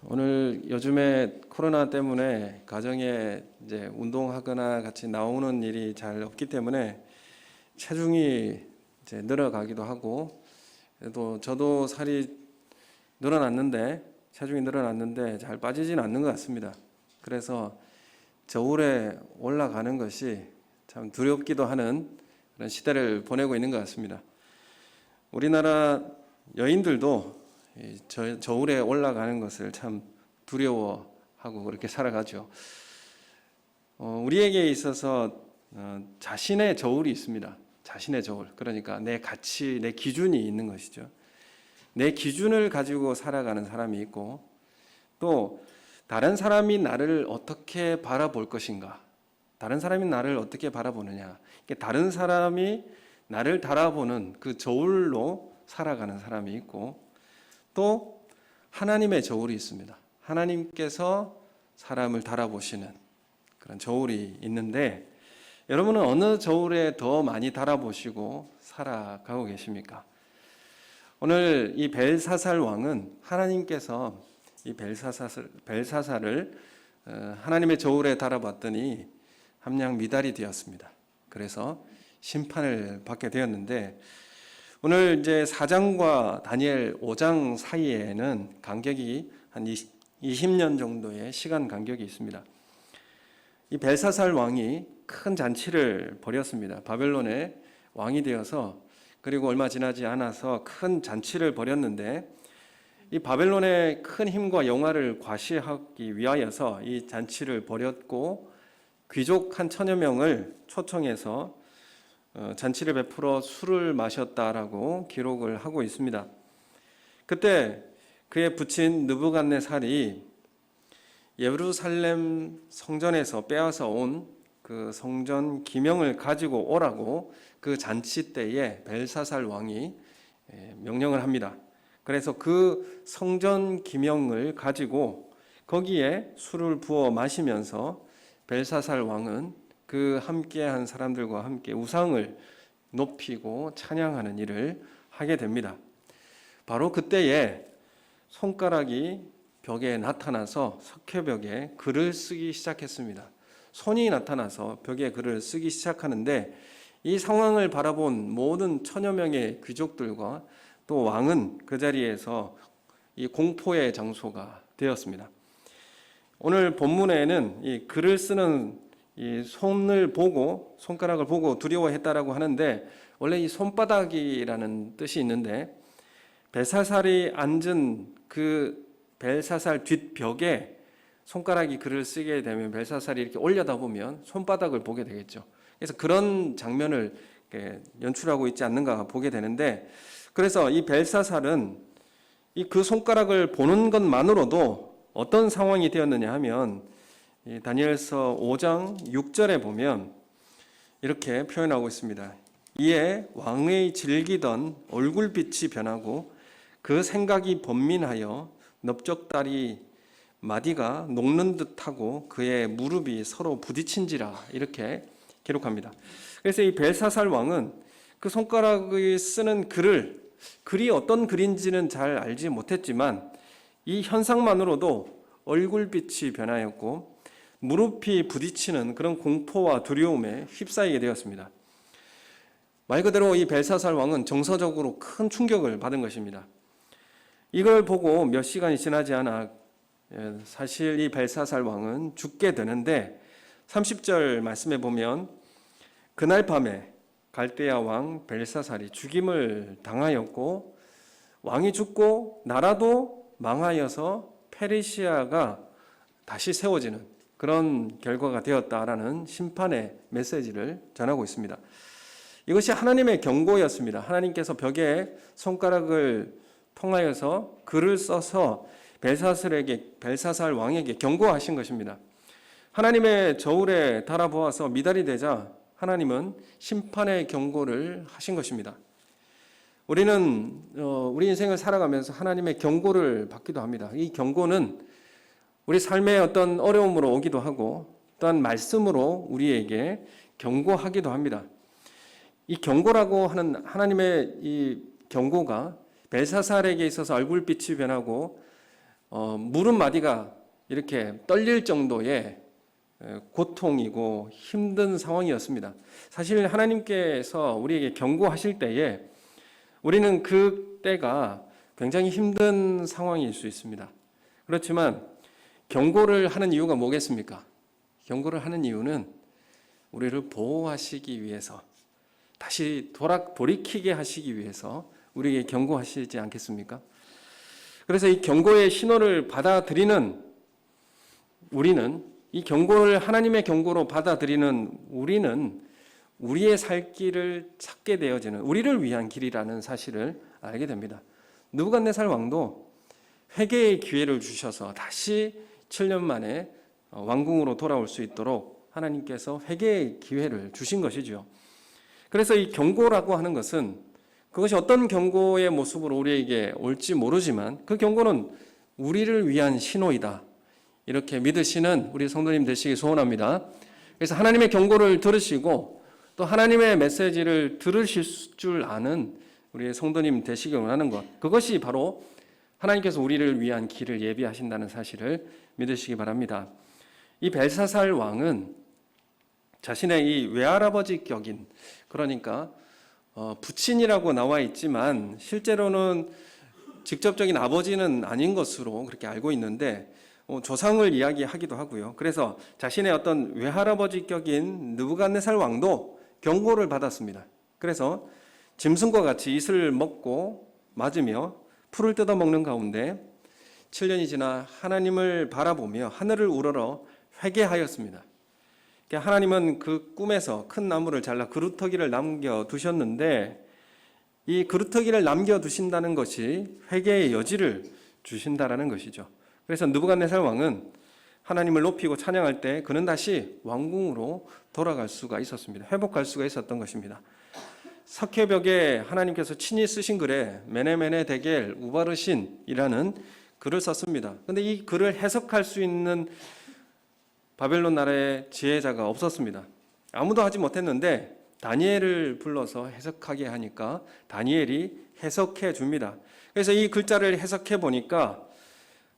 오늘 요즘에 코로나 때문에 가정에 이제 운동하거나 같이 나오는 일이 잘 없기 때문에 체중이 이제 늘어가기도 하고, 그래도 저도 살이 체중이 늘어났는데 잘 빠지진 않는 것 같습니다. 그래서 저울에 올라가는 것이 참 두렵기도 하는 그런 시대를 보내고 있는 것 같습니다. 우리나라 여인들도 저울에 올라가는 것을 참 두려워하고 그렇게 살아가죠. 우리에게 있어서 자신의 저울이 있습니다. 자신의 저울. 그러니까 내 가치, 내 기준이 있는 것이죠. 내 기준을 가지고 살아가는 사람이 있고, 또 다른 사람이 나를 어떻게 바라볼 것인가, 다른 사람이 나를 어떻게 바라보느냐, 다른 사람이 나를 바라보는 그 저울로 살아가는 사람이 있고, 또 하나님의 저울이 있습니다. 하나님께서 사람을 달아보시는 그런 저울이 있는데, 여러분은 어느 저울에 더 많이 달아보시고 살아가고 계십니까? 오늘 이 벨사살 왕은 하나님께서 이 벨사살을 하나님의 저울에 달아봤더니 함량 미달이 되었습니다. 그래서 심판을 받게 되었는데, 오늘 이제 4장과 다니엘 5장 사이에는 간격이 한 20년 정도의 시간 간격이 있습니다. 이 벨사살 왕이 큰 잔치를 벌였습니다. 바벨론의 왕이 되어서, 그리고 얼마 지나지 않아서 큰 잔치를 벌였는데, 이 바벨론의 큰 힘과 영화를 과시하기 위하여서 이 잔치를 벌였고, 귀족 한 1000여 명을 초청해서 잔치를 베풀어 술을 마셨다라고 기록을 하고 있습니다. 그때 그의 부친 느부갓네살이 예루살렘 성전에서 빼앗아 온 그 성전 기명을 가지고 오라고 그 잔치 때에 벨사살 왕이 명령을 합니다. 그래서 그 성전 기명을 가지고 거기에 술을 부어 마시면서 벨사살 왕은 그 함께한 사람들과 함께 우상을 높이고 찬양하는 일을 하게 됩니다. 바로 그때에 손가락이 벽에 나타나서 석회벽에 글을 쓰기 시작했습니다. 손이 나타나서 벽에 글을 쓰기 시작하는데, 이 상황을 바라본 모든 1000여 명의 귀족들과 또 왕은 그 자리에서 이 공포의 장소가 되었습니다. 오늘 본문에는 이 글을 쓰는 이 손가락을 보고 두려워했다라고 하는데, 원래 이 손바닥이라는 뜻이 있는데, 벨사살이 앉은 그 벨사살 뒷벽에 손가락이 글을 쓰게 되면 벨사살이 이렇게 올려다보면 손바닥을 보게 되겠죠. 그래서 그런 장면을 연출하고 있지 않는가 보게 되는데, 그래서 이 벨사살은 그 손가락을 보는 것만으로도 어떤 상황이 되었느냐 하면, 다니엘서 5장 6절에 보면 이렇게 표현하고 있습니다. 이에 왕의 즐기던 얼굴빛이 변하고 그 생각이 번민하여 넓적다리 마디가 녹는 듯하고 그의 무릎이 서로 부딪힌지라, 이렇게 기록합니다. 그래서 이 벨사살 왕은 그 손가락이 쓰는 글이 어떤 글인지는 잘 알지 못했지만, 이 현상만으로도 얼굴빛이 변하였고 무릎이 부딪히는 그런 공포와 두려움에 휩싸이게 되었습니다. 말 그대로 이 벨사살 왕은 정서적으로 큰 충격을 받은 것입니다. 이걸 보고 몇 시간이 지나지 않아 사실 이 벨사살 왕은 죽게 되는데, 30절 말씀에 보면 그날 밤에 갈대아 왕 벨사살이 죽임을 당하였고, 왕이 죽고 나라도 망하여서 페르시아가 다시 세워지는 그런 결과가 되었다라는 심판의 메시지를 전하고 있습니다. 이것이 하나님의 경고였습니다. 하나님께서 벽에 손가락을 통하여서 글을 써서 벨사살 왕에게 경고하신 것입니다. 하나님의 저울에 달아보아서 미달이 되자 하나님은 심판의 경고를 하신 것입니다. 우리는 우리 인생을 살아가면서 하나님의 경고를 받기도 합니다. 이 경고는 우리 삶의 어떤 어려움으로 오기도 하고, 또한 말씀으로 우리에게 경고하기도 합니다. 이 경고라고 하는 하나님의 이 경고가 벨사살에게 있어서 얼굴빛이 변하고 물 한 마디가 이렇게 떨릴 정도의 고통이고 힘든 상황이었습니다. 사실 하나님께서 우리에게 경고하실 때에 우리는 그 때가 굉장히 힘든 상황일 수 있습니다. 그렇지만 경고를 하는 이유가 뭐겠습니까? 경고를 하는 이유는 우리를 보호하시기 위해서, 다시 돌이키게 하시기 위해서 우리에게 경고하시지 않겠습니까? 그래서 이 경고의 신호를 받아들이는 우리는, 이 경고를 하나님의 경고로 받아들이는 우리는 우리의 살 길을 찾게 되어지는, 우리를 위한 길이라는 사실을 알게 됩니다. 느부갓네살 왕도 회개의 기회를 주셔서 다시 7년 만에 왕궁으로 돌아올 수 있도록 하나님께서 회개의 기회를 주신 것이죠. 그래서 이 경고라고 하는 것은, 그것이 어떤 경고의 모습으로 우리에게 올지 모르지만 그 경고는 우리를 위한 신호이다, 이렇게 믿으시는 우리 성도님 되시기 소원합니다. 그래서 하나님의 경고를 들으시고 또 하나님의 메시지를 들으실 줄 아는 우리의 성도님 되시기 원하는 것, 그것이 바로 하나님께서 우리를 위한 길을 예비하신다는 사실을 믿으시기 바랍니다. 이 벨사살 왕은 자신의 이 외할아버지 격인, 그러니까 부친이라고 나와 있지만 실제로는 직접적인 아버지는 아닌 것으로 그렇게 알고 있는데 조상을 이야기하기도 하고요. 그래서 자신의 어떤 외할아버지 격인 느부갓네살 왕도 경고를 받았습니다. 그래서 짐승과 같이 이슬을 먹고 맞으며 풀을 뜯어먹는 가운데 7년이 지나 하나님을 바라보며 하늘을 우러러 회개하였습니다. 하나님은 그 꿈에서 큰 나무를 잘라 그루터기를 남겨두셨는데, 이 그루터기를 남겨두신다는 것이 회개의 여지를 주신다라는 것이죠. 그래서 느부갓네살 왕은 하나님을 높이고 찬양할 때 그는 다시 왕궁으로 돌아갈 수가 있었습니다. 회복할 수가 있었던 것입니다. 석회벽에 하나님께서 친히 쓰신 글에 메네메네 데겔 우바르신이라는 글을 썼습니다. 그런데 이 글을 해석할 수 있는 바벨론 나라의 지혜자가 없었습니다. 아무도 하지 못했는데 다니엘을 불러서 해석하게 하니까 다니엘이 해석해 줍니다. 그래서 이 글자를 해석해 보니까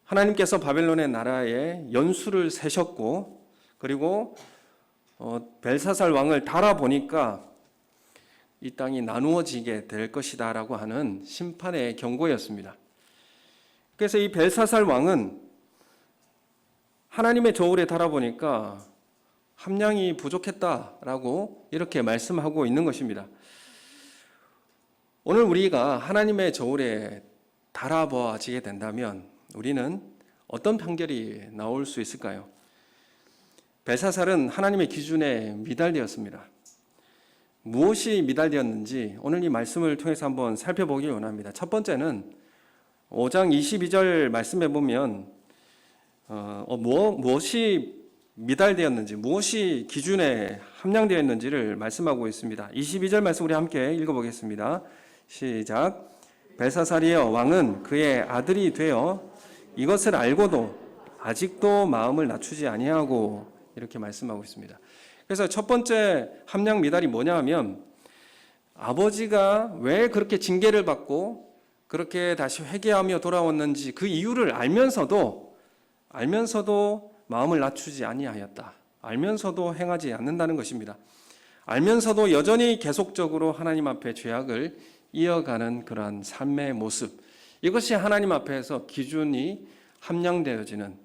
하나님께서 바벨론의 나라에 연수를 세셨고, 그리고 벨사살 왕을 달아보니까 이 땅이 나누어지게 될 것이다 라고 하는 심판의 경고였습니다. 그래서 이 벨사살 왕은 하나님의 저울에 달아보니까 함량이 부족했다라고 이렇게 말씀하고 있는 것입니다. 오늘 우리가 하나님의 저울에 달아보아지게 된다면 우리는 어떤 판결이 나올 수 있을까요? 벨사살은 하나님의 기준에 미달되었습니다. 무엇이 미달되었는지 오늘 이 말씀을 통해서 한번 살펴보기 원합니다. 첫 번째는 5장 22절 말씀해 보면 무엇이 미달되었는지, 무엇이 기준에 함량되었는지를 말씀하고 있습니다. 22절 말씀 우리 함께 읽어보겠습니다. 시작. 벨사살이여, 왕은 그의 아들이 되어 이것을 알고도 아직도 마음을 낮추지 아니하고, 이렇게 말씀하고 있습니다. 그래서 첫 번째 함량 미달이 뭐냐 하면, 아버지가 왜 그렇게 징계를 받고 그렇게 다시 회개하며 돌아왔는지 그 이유를 알면서도 마음을 낮추지 아니하였다. 알면서도 행하지 않는다는 것입니다. 알면서도 여전히 계속적으로 하나님 앞에 죄악을 이어가는 그러한 삶의 모습, 이것이 하나님 앞에서 기준이 함량되어지는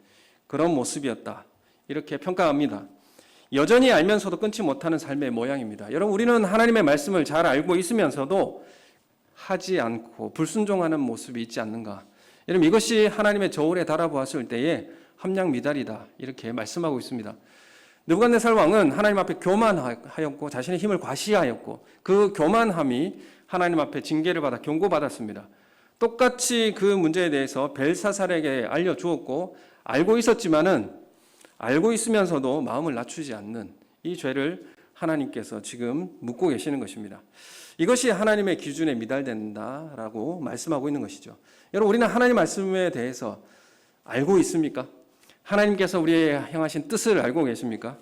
그런 모습이었다, 이렇게 평가합니다. 여전히 알면서도 끊지 못하는 삶의 모양입니다. 여러분, 우리는 하나님의 말씀을 잘 알고 있으면서도 하지 않고 불순종하는 모습이 있지 않는가? 여러분, 이것이 하나님의 저울에 달아보았을 때에 함량 미달이다, 이렇게 말씀하고 있습니다. 느부갓네살 왕은 하나님 앞에 교만하였고 자신의 힘을 과시하였고, 그 교만함이 하나님 앞에 징계를 받아 경고받았습니다. 똑같이 그 문제에 대해서 벨사살에게 알려주었고, 알고 있으면서도 마음을 낮추지 않는 이 죄를 하나님께서 지금 묻고 계시는 것입니다. 이것이 하나님의 기준에 미달된다라고 말씀하고 있는 것이죠. 여러분, 우리는 하나님 말씀에 대해서 알고 있습니까? 하나님께서 우리의 행하신 뜻을 알고 계십니까?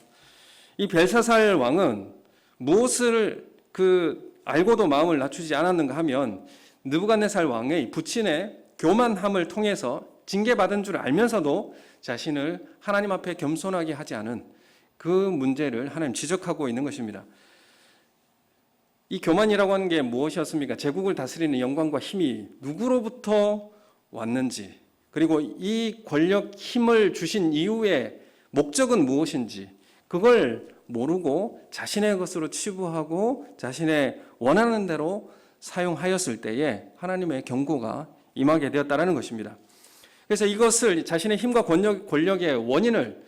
이 벨사살 왕은 무엇을 알고도 마음을 낮추지 않았는가 하면, 느부갓네살 왕의 부친의 교만함을 통해서 징계받은 줄 알면서도 자신을 하나님 앞에 겸손하게 하지 않은 그 문제를 하나님 지적하고 있는 것입니다. 이 교만이라고 하는 게 무엇이었습니까? 제국을 다스리는 영광과 힘이 누구로부터 왔는지, 그리고 이 권력, 힘을 주신 이유의 목적은 무엇인지 그걸 모르고 자신의 것으로 치부하고 자신의 원하는 대로 사용하였을 때에 하나님의 경고가 임하게 되었다는 것입니다. 그래서 이것을 자신의 힘과 권력의 원인을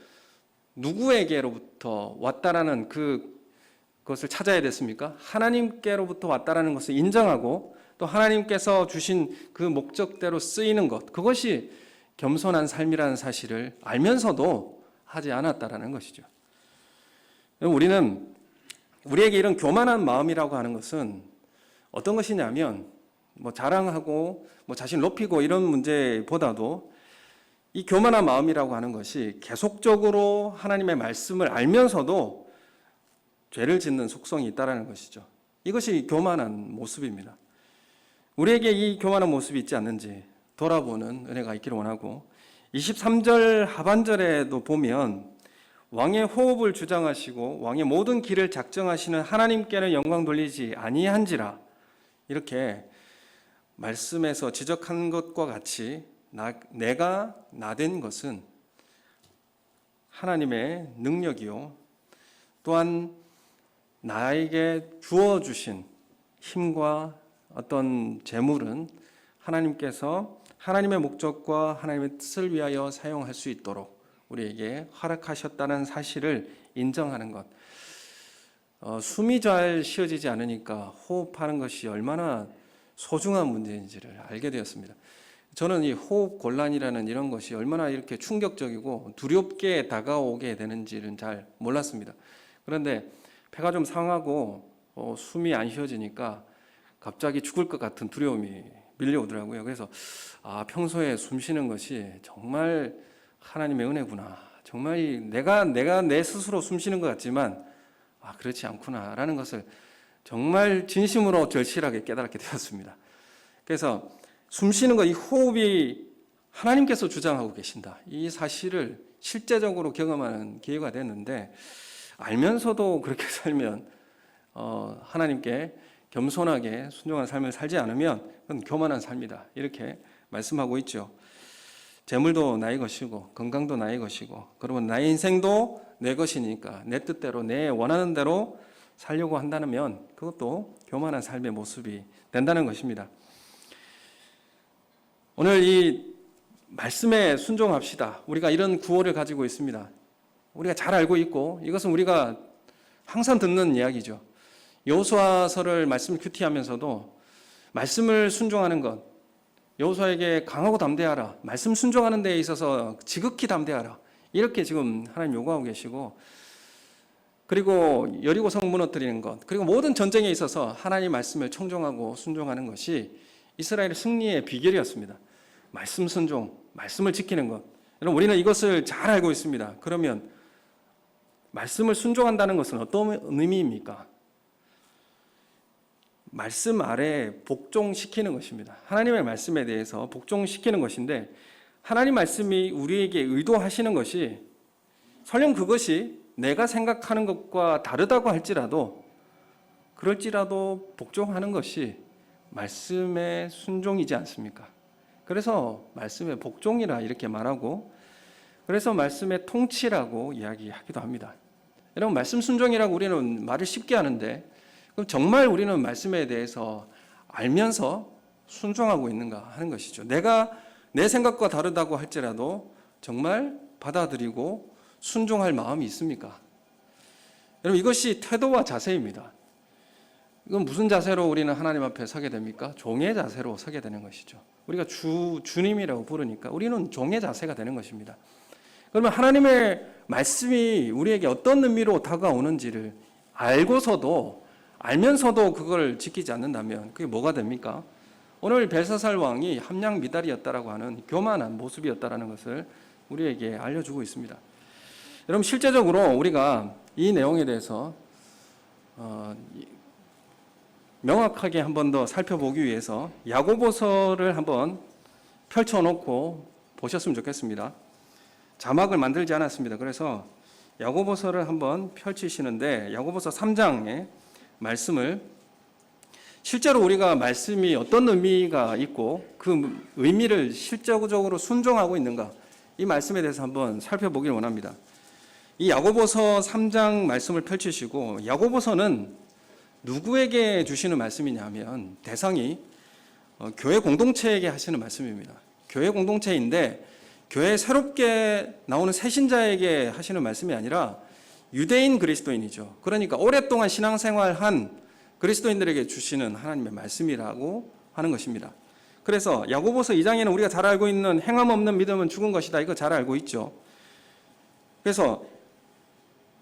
누구에게로부터 왔다라는 그것을 찾아야 됐습니까? 하나님께로부터 왔다라는 것을 인정하고 또 하나님께서 주신 그 목적대로 쓰이는 것, 그것이 겸손한 삶이라는 사실을 알면서도 하지 않았다라는 것이죠. 우리에게 이런 교만한 마음이라고 하는 것은 어떤 것이냐면 자랑하고 자신을 높이고 이런 문제보다도 이 교만한 마음이라고 하는 것이 계속적으로 하나님의 말씀을 알면서도 죄를 짓는 속성이 있다는 것이죠. 이것이 교만한 모습입니다. 우리에게 이 교만한 모습이 있지 않는지 돌아보는 은혜가 있기를 원하고, 23절 하반절에도 보면 왕의 호흡을 주장하시고 왕의 모든 길을 작정하시는 하나님께는 영광 돌리지 아니한지라, 이렇게 말씀에서 지적한 것과 같이 내가 나된 것은 하나님의 능력이요 또한 나에게 주어주신 힘과 어떤 재물은 하나님께서 하나님의 목적과 하나님의 뜻을 위하여 사용할 수 있도록 우리에게 허락하셨다는 사실을 인정하는 것. 숨이 잘 쉬어지지 않으니까 호흡하는 것이 얼마나 소중한 문제인지를 알게 되었습니다. 저는 이 호흡 곤란이라는 이런 것이 얼마나 이렇게 충격적이고 두렵게 다가오게 되는지는 잘 몰랐습니다. 그런데 폐가 좀 상하고 숨이 안 쉬어지니까 갑자기 죽을 것 같은 두려움이 밀려오더라고요. 그래서 평소에 숨 쉬는 것이 정말 하나님의 은혜구나. 정말 내가 내 스스로 숨 쉬는 것 같지만 그렇지 않구나라는 것을 정말 진심으로 절실하게 깨닫게 되었습니다. 그래서 숨 쉬는 것, 이 호흡이 하나님께서 주장하고 계신다. 이 사실을 실제적으로 경험하는 기회가 됐는데, 알면서도 그렇게 살면 하나님께 겸손하게 순종한 삶을 살지 않으면 그건 교만한 삶이다. 이렇게 말씀하고 있죠. 재물도 나의 것이고 건강도 나의 것이고 그리고 나의 인생도 내 것이니까 내 뜻대로 내 원하는 대로 살려고 한다면 그것도 교만한 삶의 모습이 된다는 것입니다. 오늘 이 말씀에 순종합시다. 우리가 이런 구호를 가지고 있습니다. 우리가 잘 알고 있고 이것은 우리가 항상 듣는 이야기죠. 여호수아서를 말씀을 큐티하면서도 말씀을 순종하는 것, 여호수아에게 강하고 담대하라, 말씀 순종하는 데에 있어서 지극히 담대하라, 이렇게 지금 하나님 요구하고 계시고, 그리고 여리고성 무너뜨리는 것, 그리고 모든 전쟁에 있어서 하나님 말씀을 청종하고 순종하는 것이 이스라엘의 승리의 비결이었습니다. 말씀 순종, 말씀을 지키는 것. 여러분, 우리는 이것을 잘 알고 있습니다. 그러면 말씀을 순종한다는 것은 어떤 의미입니까? 말씀 아래 복종시키는 것입니다. 하나님의 말씀에 대해서 복종시키는 것인데, 하나님 말씀이 우리에게 의도하시는 것이 설령 그것이 내가 생각하는 것과 다르다고 할지라도 그럴지라도 복종하는 것이 말씀의 순종이지 않습니까? 그래서 말씀의 복종이라 이렇게 말하고, 그래서 말씀의 통치라고 이야기하기도 합니다. 여러분, 말씀 순종이라고 우리는 말을 쉽게 하는데, 그럼 정말 우리는 말씀에 대해서 알면서 순종하고 있는가 하는 것이죠. 내가 내 생각과 다르다고 할지라도 정말 받아들이고 순종할 마음이 있습니까? 여러분, 이것이 태도와 자세입니다. 이건 무슨 자세로 우리는 하나님 앞에 서게 됩니까? 종의 자세로 서게 되는 것이죠. 우리가 주님이라고 부르니까 우리는 종의 자세가 되는 것입니다. 그러면 하나님의 말씀이 우리에게 어떤 의미로 다가오는지를 알면서도 그걸 지키지 않는다면 그게 뭐가 됩니까? 오늘 벨사살 왕이 함량 미달이었다라고 하는 교만한 모습이었다라는 것을 우리에게 알려주고 있습니다. 여러분, 실제적으로 우리가 이 내용에 대해서 명확하게 한 번 더 살펴보기 위해서 야고보서를 한번 펼쳐놓고 보셨으면 좋겠습니다. 자막을 만들지 않았습니다. 그래서 야고보서를 한번 펼치시는데 야고보서 3장의 말씀을 실제로 우리가 말씀이 어떤 의미가 있고 그 의미를 실제적으로 순종하고 있는가, 이 말씀에 대해서 한번 살펴보길 원합니다. 이 야고보서 3장 말씀을 펼치시고, 야고보서는 누구에게 주시는 말씀이냐면 대상이 교회 공동체에게 하시는 말씀입니다. 교회 공동체인데 교회 새롭게 나오는 새신자에게 하시는 말씀이 아니라 유대인 그리스도인이죠. 그러니까 오랫동안 신앙생활한 그리스도인들에게 주시는 하나님의 말씀이라고 하는 것입니다. 그래서 야고보서 2장에는 우리가 잘 알고 있는 행함 없는 믿음은 죽은 것이다, 이거 잘 알고 있죠. 그래서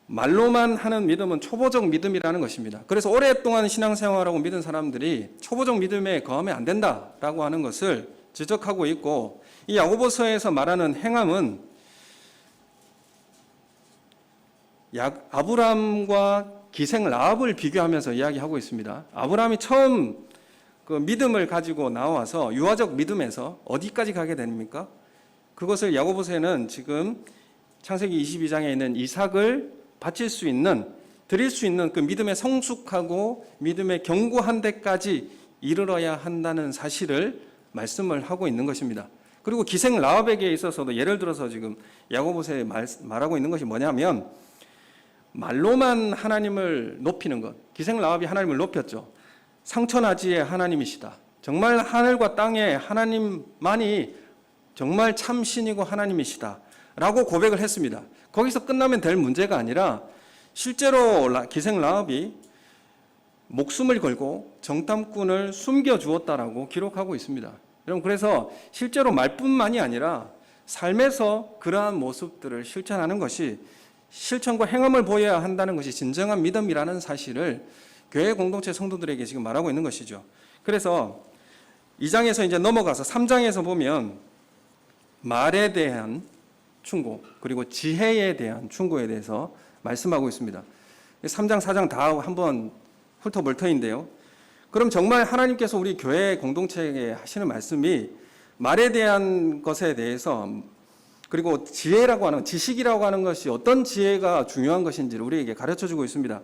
말로만 하는 믿음은 초보적 믿음이라는 것입니다. 그래서 오랫동안 신앙생활하고 믿은 사람들이 초보적 믿음에 거하면 안 된다라고 하는 것을 지적하고 있고, 이 야고보서에서 말하는 행함은 아브람과 기생 라합을 비교하면서 이야기하고 있습니다. 아브라함이 처음 그 믿음을 가지고 나와서 유아적 믿음에서 어디까지 가게 됩니까? 그것을 야고보서에는 지금 창세기 22장에 있는 이삭을 바칠 수 있는, 드릴 수 있는 그 믿음의 성숙하고 믿음의 견고한 데까지 이르러야 한다는 사실을 말씀을 하고 있는 것입니다. 그리고 기생 라합에게 있어서도 예를 들어서 지금 야고보서에 말하고 있는 것이 뭐냐면, 말로만 하나님을 높이는 것. 기생 라합이 하나님을 높였죠. 상천하지의 하나님이시다. 정말 하늘과 땅에 하나님만이 정말 참 신이고 하나님이시다 라고 고백을 했습니다. 거기서 끝나면 될 문제가 아니라 실제로 기생 라합이 목숨을 걸고 정탐꾼을 숨겨주었다라고 기록하고 있습니다. 여러분, 그래서 실제로 말뿐만이 아니라 삶에서 그러한 모습들을 실천하는 것이, 실천과 행함을 보여야 한다는 것이 진정한 믿음이라는 사실을 교회 공동체 성도들에게 지금 말하고 있는 것이죠. 그래서 2장에서 이제 넘어가서 3장에서 보면 말에 대한 충고, 그리고 지혜에 대한 충고에 대해서 말씀하고 있습니다. 3장, 4장 다 한번 훑어볼 터인데요. 그럼 정말 하나님께서 우리 교회 공동체에게 하시는 말씀이 말에 대한 것에 대해서, 그리고 지혜라고 하는, 지식이라고 하는 것이 어떤 지혜가 중요한 것인지를 우리에게 가르쳐주고 있습니다.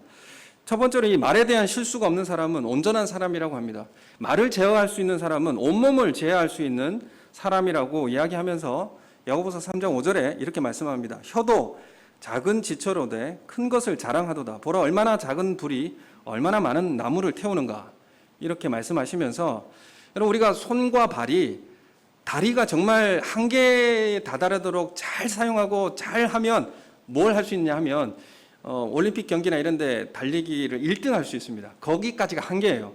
첫 번째로 이 말에 대한 실수가 없는 사람은 온전한 사람이라고 합니다. 말을 제어할 수 있는 사람은 온몸을 제어할 수 있는 사람이라고 이야기하면서 야고보서 3장 5절에 이렇게 말씀합니다. 혀도 작은 지처로되 큰 것을 자랑하도다. 보라, 얼마나 작은 불이 얼마나 많은 나무를 태우는가. 이렇게 말씀하시면서, 여러분, 우리가 손과 발이, 다리가 정말 한계에 다다르도록 잘 사용하고 잘 하면 뭘 할 수 있냐 하면 올림픽 경기나 이런 데 달리기를 1등 할 수 있습니다. 거기까지가 한계예요.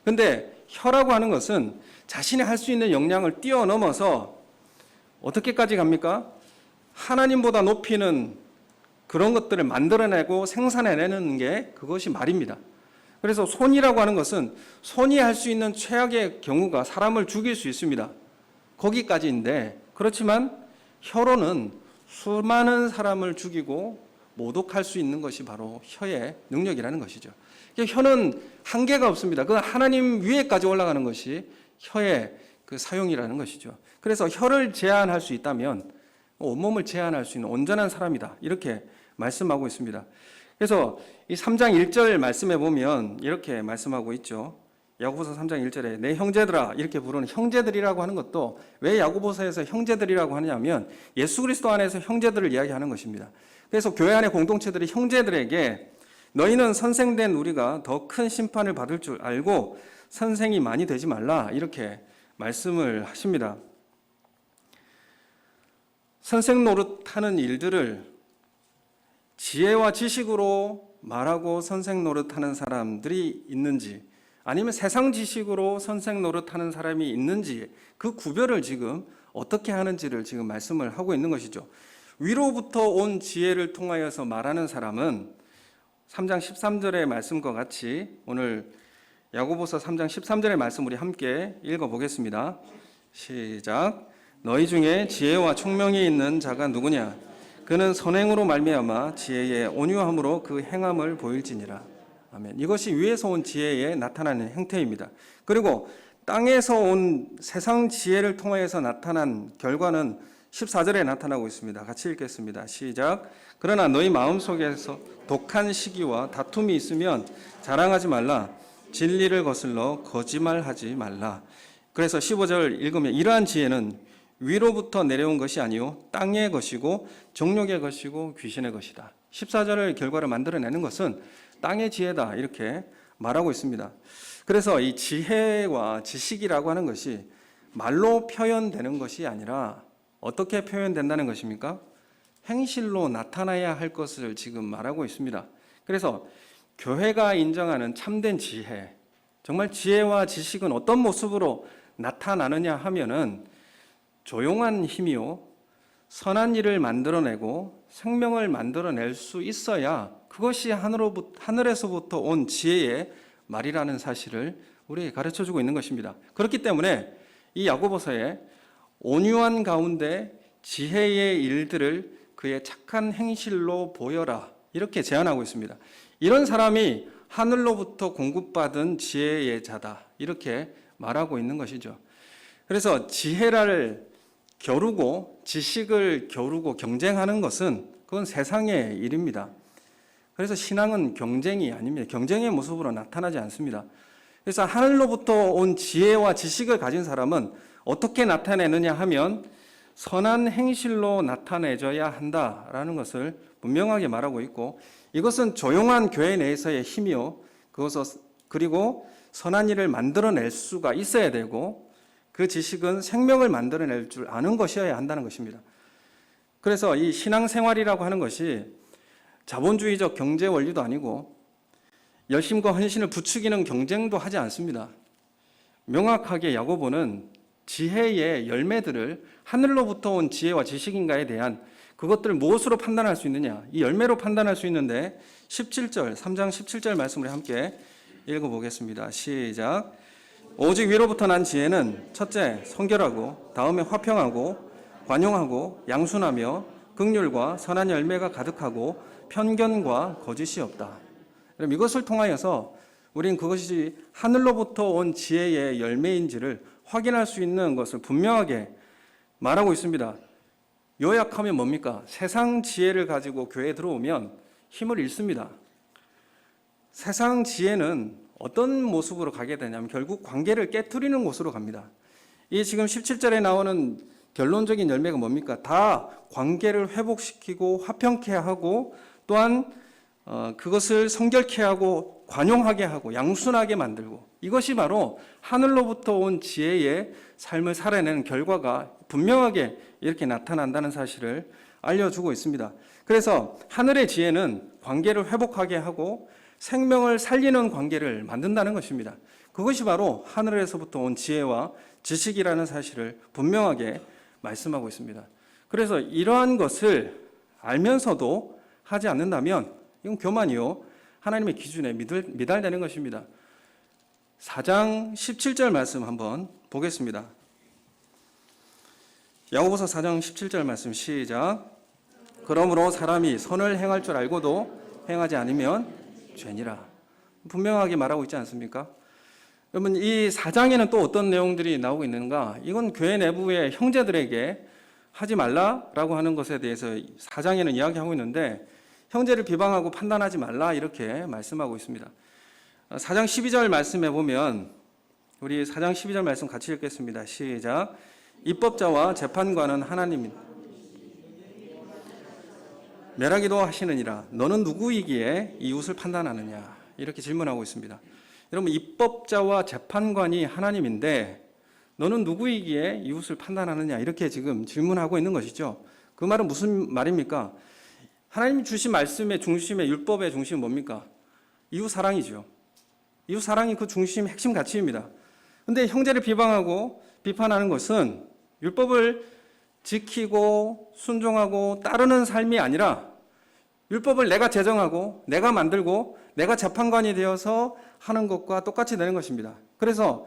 그런데 혀라고 하는 것은 자신이 할 수 있는 역량을 뛰어넘어서 어떻게까지 갑니까? 하나님보다 높이는 그런 것들을 만들어내고 생산해내는 게 그것이 말입니다. 그래서 손이라고 하는 것은 손이 할 수 있는 최악의 경우가 사람을 죽일 수 있습니다. 거기까지인데, 그렇지만 혀로는 수많은 사람을 죽이고 모독할 수 있는 것이 바로 혀의 능력이라는 것이죠. 혀는 한계가 없습니다. 그 하나님 위에까지 올라가는 것이 혀의 그 사용이라는 것이죠. 그래서 혀를 제한할 수 있다면 온몸을 제한할 수 있는 온전한 사람이다, 이렇게 말씀하고 있습니다. 그래서 이 3장 1절 말씀에 보면 이렇게 말씀하고 있죠. 야고보서 3장 1절에 내 형제들아, 이렇게 부르는 형제들이라고 하는 것도 왜 야고보서에서 형제들이라고 하냐면 예수 그리스도 안에서 형제들을 이야기하는 것입니다. 그래서 교회 안의 공동체들이 형제들에게 너희는 선생된 우리가 더 큰 심판을 받을 줄 알고 선생이 많이 되지 말라, 이렇게 말씀을 하십니다. 선생 노릇하는 일들을 지혜와 지식으로 말하고 선생 노릇하는 사람들이 있는지, 아니면 세상 지식으로 선생 노릇하는 사람이 있는지, 그 구별을 지금 어떻게 하는지를 지금 말씀을 하고 있는 것이죠. 위로부터 온 지혜를 통하여서 말하는 사람은 3장 13절의 말씀과 같이 오늘 야고보서 3장 13절의 말씀 우리 함께 읽어보겠습니다. 시작. 너희 중에 지혜와 총명이 있는 자가 누구냐? 그는 선행으로 말미암아 지혜의 온유함으로 그 행함을 보일지니라. 아멘. 이것이 위에서 온 지혜에 나타나는 행태입니다. 그리고 땅에서 온 세상 지혜를 통하여서 나타난 결과는 14절에 나타나고 있습니다. 같이 읽겠습니다. 시작. 그러나 너희 마음속에서 독한 시기와 다툼이 있으면 자랑하지 말라. 진리를 거슬러 거짓말하지 말라. 그래서 15절 읽으면 이러한 지혜는 위로부터 내려온 것이 아니요 땅의 것이고 정욕의 것이고 귀신의 것이다. 14절의 결과를 만들어내는 것은 땅의 지혜다 이렇게 말하고 있습니다. 그래서 이 지혜와 지식이라고 하는 것이 말로 표현되는 것이 아니라 어떻게 표현된다는 것입니까? 행실로 나타나야 할 것을 지금 말하고 있습니다. 그래서 교회가 인정하는 참된 지혜, 정말 지혜와 지식은 어떤 모습으로 나타나느냐 하면은 조용한 힘이요 선한 일을 만들어내고 생명을 만들어낼 수 있어야 그것이 하늘에서부터 온 지혜의 말이라는 사실을 우리에게 가르쳐주고 있는 것입니다. 그렇기 때문에 이 야고보서에 온유한 가운데 지혜의 일들을 그의 착한 행실로 보여라 이렇게 제안하고 있습니다. 이런 사람이 하늘로부터 공급받은 지혜의 자다 이렇게 말하고 있는 것이죠. 그래서 지혜를 겨루고 지식을 겨루고 경쟁하는 것은 그건 세상의 일입니다. 그래서 신앙은 경쟁이 아닙니다. 경쟁의 모습으로 나타나지 않습니다. 그래서 하늘로부터 온 지혜와 지식을 가진 사람은 어떻게 나타내느냐 하면 선한 행실로 나타내줘야 한다라는 것을 분명하게 말하고 있고 이것은 조용한 교회 내에서의 힘이요 그리고 선한 일을 만들어낼 수가 있어야 되고 그 지식은 생명을 만들어낼 줄 아는 것이어야 한다는 것입니다. 그래서 이 신앙생활이라고 하는 것이 자본주의적 경제 원리도 아니고 열심과 헌신을 부추기는 경쟁도 하지 않습니다. 명확하게 야고보는 지혜의 열매들을 하늘로부터 온 지혜와 지식인가에 대한 그것들을 무엇으로 판단할 수 있느냐 이 열매로 판단할 수 있는데 17절 3장 17절 말씀을 함께 읽어보겠습니다. 시작. 오직 위로부터 난 지혜는 첫째 성결하고 다음에 화평하고 관용하고 양순하며 긍휼과 선한 열매가 가득하고 편견과 거짓이 없다. 그럼 이것을 통하여서 우리는 그것이 하늘로부터 온 지혜의 열매인지를 확인할 수 있는 것을 분명하게 말하고 있습니다. 요약하면 뭡니까? 세상 지혜를 가지고 교회에 들어오면 힘을 잃습니다. 세상 지혜는 어떤 모습으로 가게 되냐면 결국 관계를 깨트리는 곳으로 갑니다. 이 지금 17절에 나오는 결론적인 열매가 뭡니까? 다 관계를 회복시키고 화평케 하고 또한 그것을 성결케 하고 관용하게 하고 양순하게 만들고 이것이 바로 하늘로부터 온 지혜의 삶을 살아내는 결과가 분명하게 이렇게 나타난다는 사실을 알려주고 있습니다. 그래서 하늘의 지혜는 관계를 회복하게 하고 생명을 살리는 관계를 만든다는 것입니다. 그것이 바로 하늘에서부터 온 지혜와 지식이라는 사실을 분명하게 말씀하고 있습니다. 그래서 이러한 것을 알면서도 하지 않는다면 이건 교만이요 하나님의 기준에 미달되는 것입니다. 4장 17절 말씀 한번 보겠습니다. 야고보서 4장 17절 말씀 시작. 그러므로 사람이 선을 행할 줄 알고도 행하지 않으면 죄니라. 분명하게 말하고 있지 않습니까? 여러분 이 4장에는 또 어떤 내용들이 나오고 있는가? 이건 교회 내부의 형제들에게 하지 말라라고 하는 것에 대해서 4장에는 이야기하고 있는데 형제를 비방하고 판단하지 말라 이렇게 말씀하고 있습니다. 4장 12절 말씀에 보면 우리 4장 12절 말씀 같이 읽겠습니다. 시작. 입법자와 재판관은 하나님이다. 멸하기도 하시느니라. 너는 누구이기에 이웃을 판단하느냐 이렇게 질문하고 있습니다. 여러분 입법자와 재판관이 하나님인데 너는 누구이기에 이웃을 판단하느냐 이렇게 지금 질문하고 있는 것이죠. 그 말은 무슨 말입니까? 하나님이 주신 말씀의 중심의 율법의 중심은 뭡니까? 이웃 사랑이죠. 이웃 사랑이 그 중심 핵심 가치입니다. 그런데 형제를 비방하고 비판하는 것은 율법을 지키고 순종하고 따르는 삶이 아니라 율법을 내가 제정하고 내가 만들고 내가 재판관이 되어서 하는 것과 똑같이 되는 것입니다. 그래서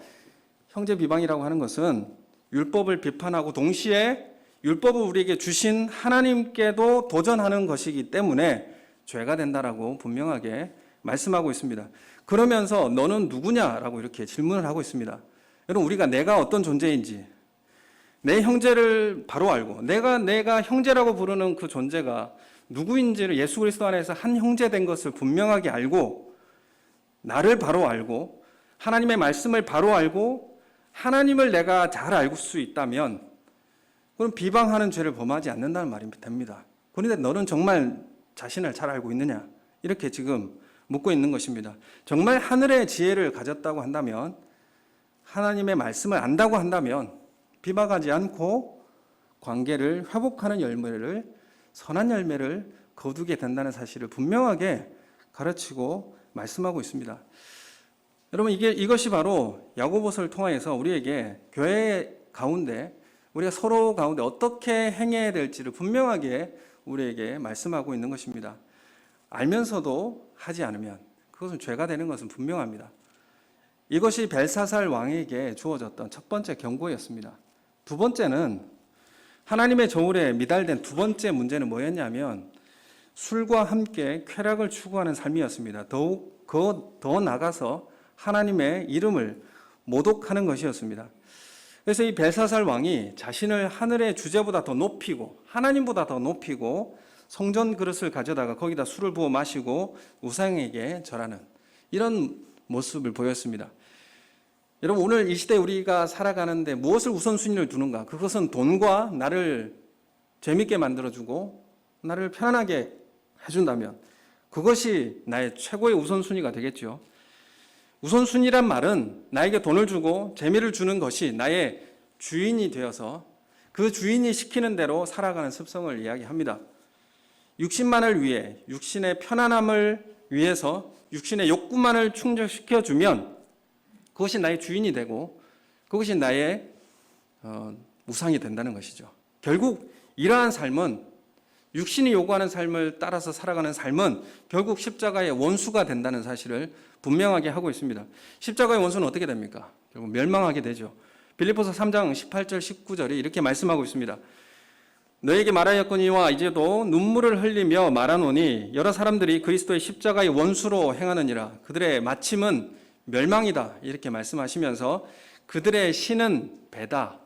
형제 비방이라고 하는 것은 율법을 비판하고 동시에 율법을 우리에게 주신 하나님께도 도전하는 것이기 때문에 죄가 된다라고 분명하게 말씀하고 있습니다. 그러면서 너는 누구냐라고 이렇게 질문을 하고 있습니다. 여러분 우리가 내가 어떤 존재인지 내 형제를 바로 알고 내가 형제라고 부르는 그 존재가 누구인지를 예수 그리스도 안에서 한 형제 된 것을 분명하게 알고 나를 바로 알고 하나님의 말씀을 바로 알고 하나님을 내가 잘 알 수 있다면 그럼 비방하는 죄를 범하지 않는다는 말이 됩니다. 그런데 너는 정말 자신을 잘 알고 있느냐? 이렇게 지금 묻고 있는 것입니다. 정말 하늘의 지혜를 가졌다고 한다면 하나님의 말씀을 안다고 한다면 비방하지 않고 관계를 회복하는 열매를 선한 열매를 거두게 된다는 사실을 분명하게 가르치고 말씀하고 있습니다. 여러분 이것이 바로 야고보서를 통하여서 우리에게 교회 가운데 우리가 서로 가운데 어떻게 행해야 될지를 분명하게 우리에게 말씀하고 있는 것입니다. 알면서도 하지 않으면 그것은 죄가 되는 것은 분명합니다. 이것이 벨사살 왕에게 주어졌던 첫 번째 경고였습니다. 두 번째는 하나님의 저울에 미달된 두 번째 문제는 뭐였냐면 술과 함께 쾌락을 추구하는 삶이었습니다. 더욱 더 나가서 하나님의 이름을 모독하는 것이었습니다. 그래서 이 벨사살 왕이 자신을 하늘의 주제보다 더 높이고 하나님보다 더 높이고 성전 그릇을 가져다가 거기다 술을 부어 마시고 우상에게 절하는 이런 모습을 보였습니다. 여러분 오늘 이 시대에 우리가 살아가는데 무엇을 우선순위를 두는가? 그것은 돈과 나를 재밌게 만들어주고 나를 편안하게 해준다면 그것이 나의 최고의 우선순위가 되겠죠. 우선순위란 말은 나에게 돈을 주고 재미를 주는 것이 나의 주인이 되어서 그 주인이 시키는 대로 살아가는 습성을 이야기합니다. 육신만을 위해 육신의 편안함을 위해서 육신의 욕구만을 충족시켜주면 그것이 나의 주인이 되고 그것이 나의 우상이 된다는 것이죠. 결국 이러한 삶은 육신이 요구하는 삶을 따라서 살아가는 삶은 결국 십자가의 원수가 된다는 사실을 분명하게 하고 있습니다. 십자가의 원수는 어떻게 됩니까? 결국 멸망하게 되죠. 빌립보서 3장 18절 19절이 이렇게 말씀하고 있습니다. 너에게 말하였거니와 이제도 눈물을 흘리며 말하노니 여러 사람들이 그리스도의 십자가의 원수로 행하느니라. 그들의 마침은 멸망이다. 이렇게 말씀하시면서 그들의 신은 배다.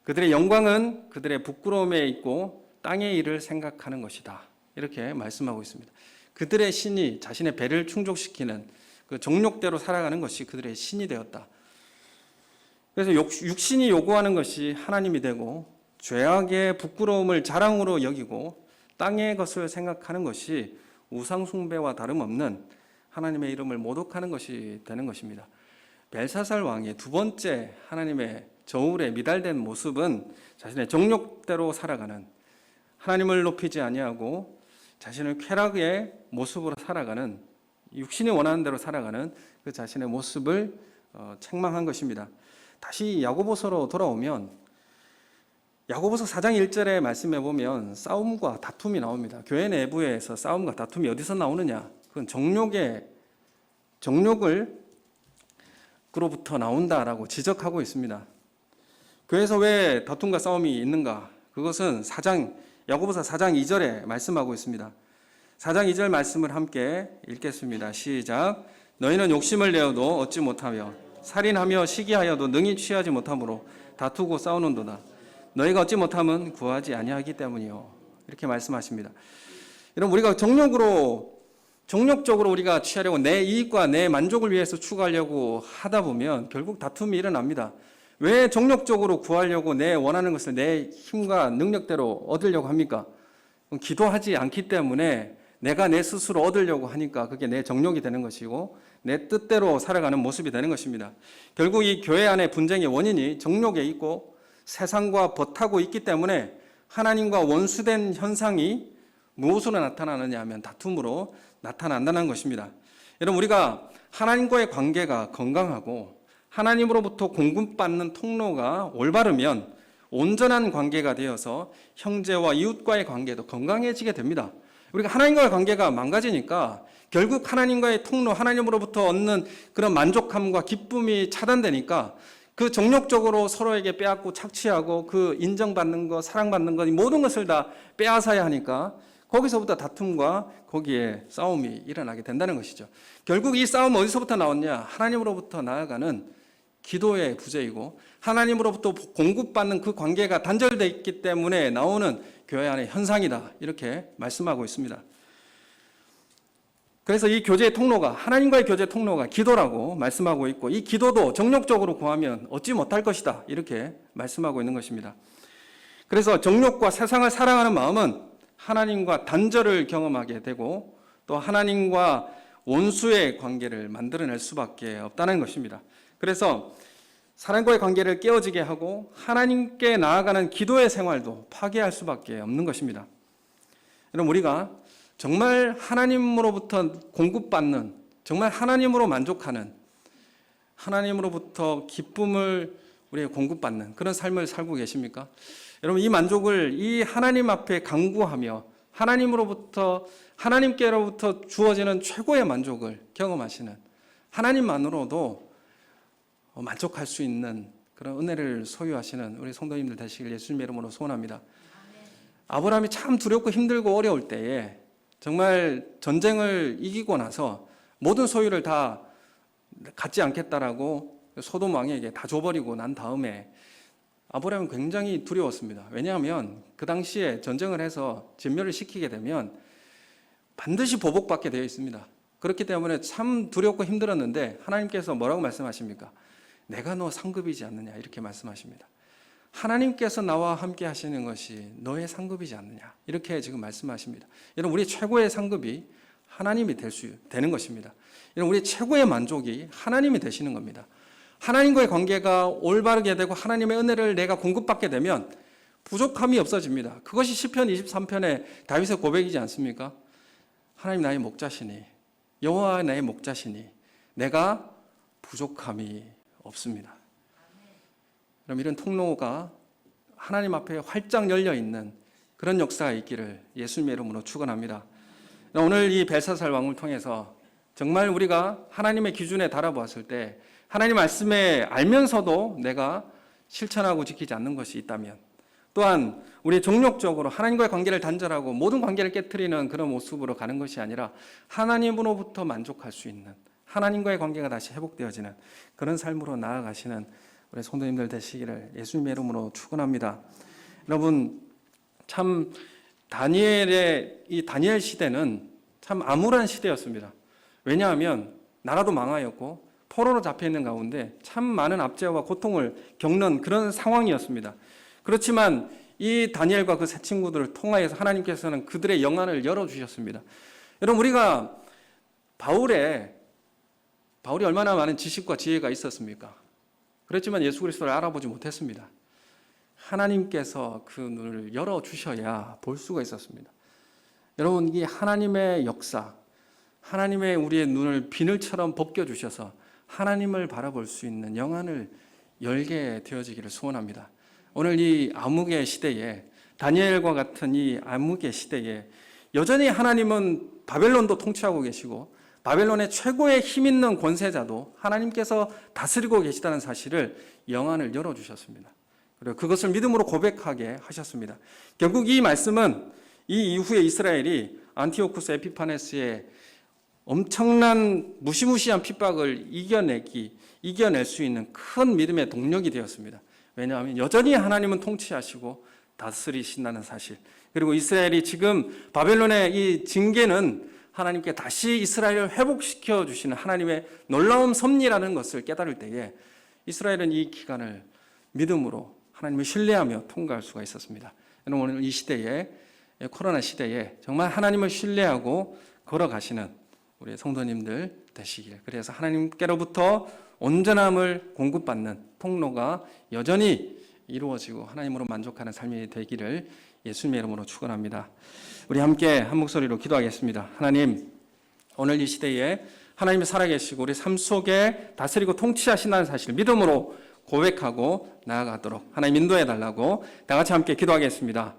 그들의 영광은 그들의 부끄러움에 있고 땅의 일을 생각하는 것이다. 이렇게 말씀하고 있습니다. 그들의 신이 자신의 배를 충족시키는 그 정욕대로 살아가는 것이 그들의 신이 되었다. 그래서 육신이 요구하는 것이 하나님이 되고 죄악의 부끄러움을 자랑으로 여기고 땅의 것을 생각하는 것이 우상숭배와 다름없는 하나님의 이름을 모독하는 것이 되는 것입니다. 벨사살 왕의 두 번째 하나님의 저울에 미달된 모습은 자신의 정욕대로 살아가는 하나님을 높이지 아니하고 자신을 쾌락의 모습으로 살아가는 육신이 원하는 대로 살아가는 그 자신의 모습을 책망한 것입니다. 다시 야고보서로 돌아오면 야고보서 4장 1절의 말씀에 보면 싸움과 다툼이 나옵니다. 교회 내부에서 싸움과 다툼이 어디서 나오느냐? 그건 정욕을 그로부터 나온다라고 지적하고 있습니다. 교회에서 왜 다툼과 싸움이 있는가? 그것은 야고보서 4장 2절에 말씀하고 있습니다. 4장 2절 말씀을 함께 읽겠습니다. 시작. 너희는 욕심을 내어도 얻지 못하며 살인하며 시기하여도 능히 취하지 못하므로 다투고 싸우는도다. 너희가 얻지 못함은 구하지 아니하기 때문이요. 이렇게 말씀하십니다. 여러분 우리가 정욕적으로 우리가 취하려고 내 이익과 내 만족을 위해서 추구하려고 하다 보면 결국 다툼이 일어납니다. 왜 정욕적으로 구하려고 내 원하는 것을 내 힘과 능력대로 얻으려고 합니까? 기도하지 않기 때문에 내가 내 스스로 얻으려고 하니까 그게 내 정욕이 되는 것이고 내 뜻대로 살아가는 모습이 되는 것입니다. 결국 이 교회 안의 분쟁의 원인이 정욕에 있고 세상과 버타고 있기 때문에 하나님과 원수된 현상이 무엇으로 나타나느냐 하면 다툼으로 나타난다는 것입니다. 여러분 우리가 하나님과의 관계가 건강하고 하나님으로부터 공급받는 통로가 올바르면 온전한 관계가 되어서 형제와 이웃과의 관계도 건강해지게 됩니다. 우리가 하나님과의 관계가 망가지니까 결국 하나님과의 통로, 하나님으로부터 얻는 그런 만족감과 기쁨이 차단되니까 그 정욕적으로 서로에게 빼앗고 착취하고 그 인정받는 것, 사랑받는 것, 모든 것을 다 빼앗아야 하니까 거기서부터 다툼과 거기에 싸움이 일어나게 된다는 것이죠. 결국 이 싸움은 어디서부터 나왔냐? 하나님으로부터 나아가는 기도의 부재이고 하나님으로부터 공급받는 그 관계가 단절되어 있기 때문에 나오는 교회 안의 현상이다. 이렇게 말씀하고 있습니다. 그래서 이 교제의 통로가, 하나님과의 교제의 통로가 기도라고 말씀하고 있고, 이 기도도 정욕적으로 구하면 얻지 못할 것이다. 이렇게 말씀하고 있는 것입니다. 그래서 정욕과 세상을 사랑하는 마음은 하나님과 단절을 경험하게 되고 또 하나님과 원수의 관계를 만들어낼 수밖에 없다는 것입니다. 그래서 사람과의 관계를 깨어지게 하고 하나님께 나아가는 기도의 생활도 파괴할 수밖에 없는 것입니다. 여러분, 우리가 정말 하나님으로부터 공급받는, 정말 하나님으로 만족하는, 하나님으로부터 기쁨을 우리에게 공급받는 그런 삶을 살고 계십니까? 여러분, 이 만족을 이 하나님 앞에 간구하며 하나님께로부터 주어지는 최고의 만족을 경험하시는, 하나님만으로도 만족할 수 있는 그런 은혜를 소유하시는 우리 성도님들 되시길 예수님의 이름으로 소원합니다. 아브라함이 참 두렵고 힘들고 어려울 때에 정말 전쟁을 이기고 나서 모든 소유를 다 갖지 않겠다라고 소돔 왕에게 다 줘버리고 난 다음에 아브라함은 굉장히 두려웠습니다. 왜냐하면 그 당시에 전쟁을 해서 진멸을 시키게 되면 반드시 보복받게 되어 있습니다. 그렇기 때문에 참 두렵고 힘들었는데 하나님께서 뭐라고 말씀하십니까? 내가 너 상급이지 않느냐, 이렇게 말씀하십니다. 하나님께서 나와 함께 하시는 것이 너의 상급이지 않느냐, 이렇게 지금 말씀하십니다. 여러분, 우리 최고의 상급이 하나님이 되는 것입니다. 여러분, 우리 최고의 만족이 하나님이 되시는 겁니다. 하나님과의 관계가 올바르게 되고 하나님의 은혜를 내가 공급받게 되면 부족함이 없어집니다. 그것이 시편 23편의 다윗의 고백이지 않습니까? 하나님 나의 목자시니, 여호와 나의 목자시니 내가 부족함이 없습니다. 그럼 이런 통로가 하나님 앞에 활짝 열려 있는 그런 역사가 있기를 예수님의 이름으로 축원합니다. 오늘 이 벨사살 왕을 통해서 정말 우리가 하나님의 기준에 달아보았을 때 하나님 말씀에 알면서도 내가 실천하고 지키지 않는 것이 있다면, 또한 우리 종욕적으로 하나님과의 관계를 단절하고 모든 관계를 깨트리는 그런 모습으로 가는 것이 아니라 하나님으로부터 만족할 수 있는, 하나님과의 관계가 다시 회복되어지는 그런 삶으로 나아가시는 우리 성도님들 되시기를 예수님의 이름으로 축원합니다. 여러분, 참 이 다니엘 시대는 참 암울한 시대였습니다. 왜냐하면 나라도 망하였고 포로로 잡혀 있는 가운데 참 많은 압제와 고통을 겪는 그런 상황이었습니다. 그렇지만 이 다니엘과 그 세 친구들을 통하여서 하나님께서는 그들의 영안을 열어주셨습니다. 여러분, 우리가 바울이 얼마나 많은 지식과 지혜가 있었습니까? 그렇지만 예수 그리스도를 알아보지 못했습니다. 하나님께서 그 눈을 열어주셔야 볼 수가 있었습니다. 여러분, 이 하나님의 역사, 하나님의 우리의 눈을 비늘처럼 벗겨주셔서 하나님을 바라볼 수 있는 영안을 열게 되어지기를 소원합니다. 오늘 이 암흑의 시대에, 다니엘과 같은 이 암흑의 시대에 여전히 하나님은 바벨론도 통치하고 계시고 바벨론의 최고의 힘 있는 권세자도 하나님께서 다스리고 계시다는 사실을 영안을 열어주셨습니다. 그리고 그것을 믿음으로 고백하게 하셨습니다. 결국 이 말씀은 이 이후에 이스라엘이 안티오쿠스 에피파네스의 엄청난 무시무시한 핍박을 이겨낼 수 있는 큰 믿음의 동력이 되었습니다. 왜냐하면 여전히 하나님은 통치하시고 다스리신다는 사실, 그리고 이스라엘이 지금 바벨론의 이 징계는 하나님께 다시 이스라엘을 회복시켜 주시는 하나님의 놀라운 섭리라는 것을 깨달을 때에 이스라엘은 이 기간을 믿음으로 하나님을 신뢰하며 통과할 수가 있었습니다. 오늘 이 시대에, 코로나 시대에 정말 하나님을 신뢰하고 걸어가시는 우리 성도님들 되시길, 그래서 하나님께로부터 온전함을 공급받는 통로가 여전히 이루어지고 하나님으로 만족하는 삶이 되기를 예수님의 이름으로 축원합니다. 우리 함께 한 목소리로 기도하겠습니다. 하나님, 오늘 이 시대에 하나님이 살아계시고 우리 삶 속에 다스리고 통치하신다는 사실을 믿음으로 고백하고 나아가도록 하나님 인도해 달라고 다 같이 함께 기도하겠습니다.